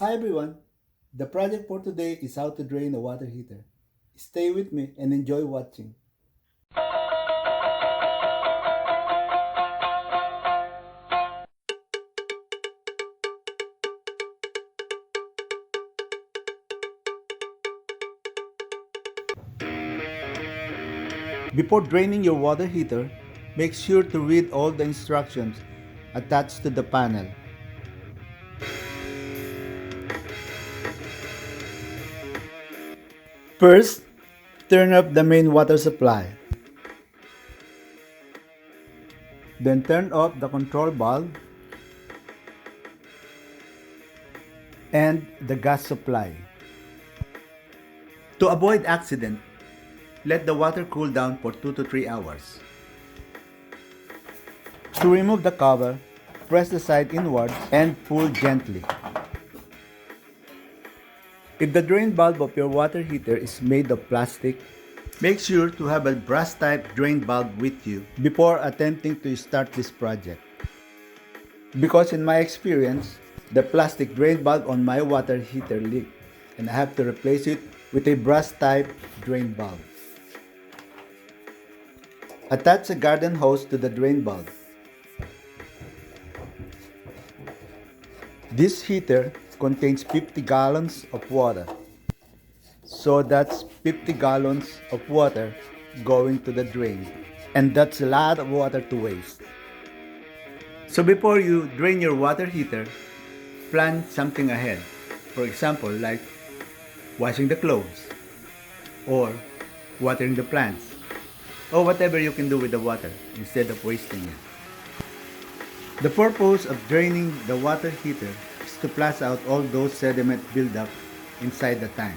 Hi everyone! The project for today is how to drain a water heater. Stay with me and enjoy watching. Before draining your water heater, make sure to read all the instructions attached to the panel. First, turn up the main water supply. Then turn off the control valve and the gas supply. To avoid accident, let the water cool down for 2 to 3 hours. To remove the cover, press the side inwards and pull gently. If the drain valve of your water heater is made of plastic, make sure to have a brass type drain valve with you before attempting to start this project. Because in my experience, the plastic drain valve on my water heater leaked and I have to replace it with a brass type drain valve. Attach a garden hose to the drain valve. This heater contains 50 gallons of water. So that's 50 gallons of water going to the drain. And that's a lot of water to waste. So before you drain your water heater, plan something ahead. For example, like washing the clothes or watering the plants or whatever you can do with the water instead of wasting it. The purpose of draining the water heater is to flush out all those sediment buildup inside the tank.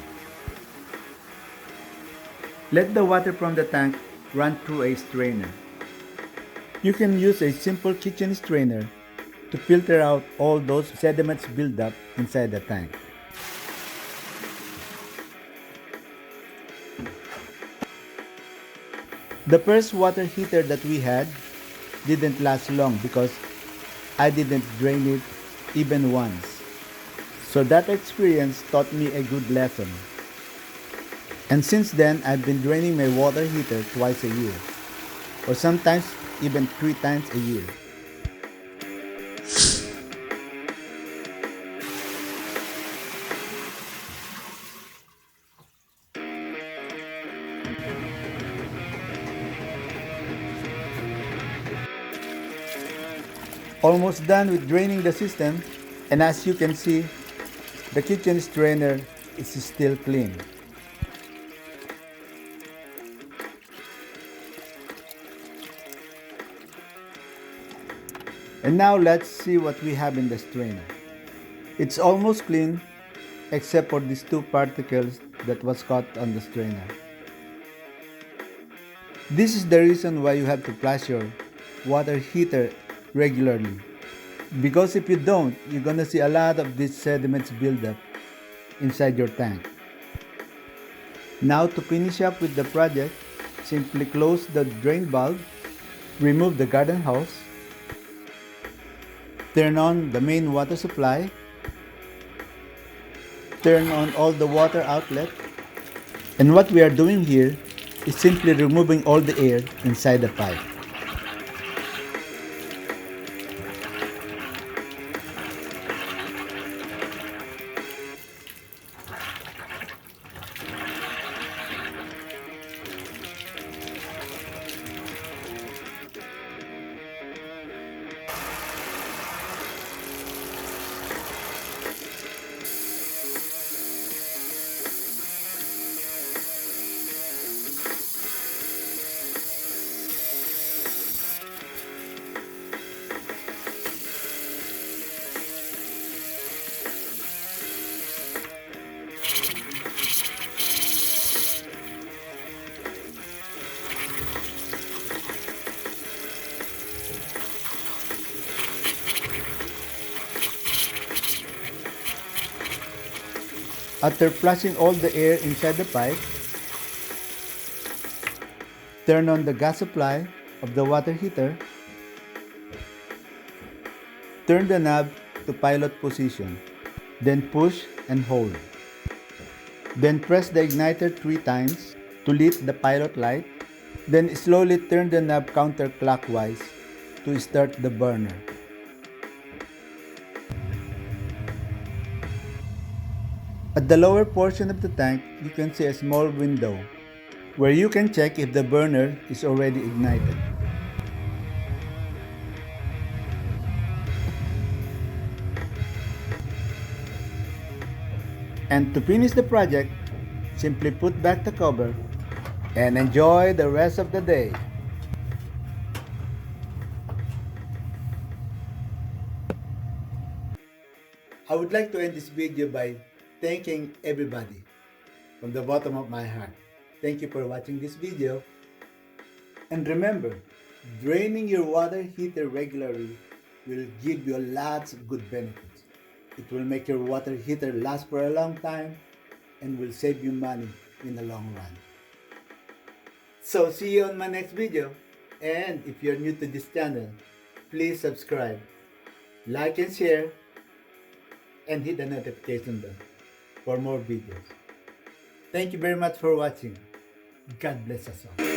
Let the water from the tank run through a strainer. You can use a simple kitchen strainer to filter out all those sediments buildup inside the tank. The first water heater that we had didn't last long because I didn't drain it even once. So that experience taught me a good lesson. And since then, I've been draining my water heater twice a year, or sometimes even 3 times a year. Almost done with draining the system, and as you can see, the kitchen strainer is still clean. And now let's see what we have in the strainer. It's almost clean except for these 2 particles that was caught on the strainer. This is the reason why you have to flush your water heater regularly. Because if you don't, you're gonna see a lot of these sediments build up inside your tank. Now to finish up with the project, simply close the drain valve, remove the garden hose, turn on the main water supply, turn on all the water outlet, and what we are doing here is simply removing all the air inside the pipe. After flushing all the air inside the pipe, turn on the gas supply of the water heater, turn the knob to pilot position, Then push and hold. Then press the igniter 3 times to lit the pilot light. Then slowly turn the knob counterclockwise to start the burner. At the lower portion of the tank, you can see a small window where you can check if the burner is already ignited. And to finish the project, simply put back the cover and enjoy the rest of the day. I would like to end this video by thanking everybody from the bottom of my heart. Thank you for watching this video. And remember, draining your water heater regularly will give you lots of good benefits. It will make your water heater last for a long time and will save you money in the long run. So see you on my next video. And if you're new to this channel, please subscribe, like and share, and hit the notification bell for more videos. Thank you very much for watching. God bless us all.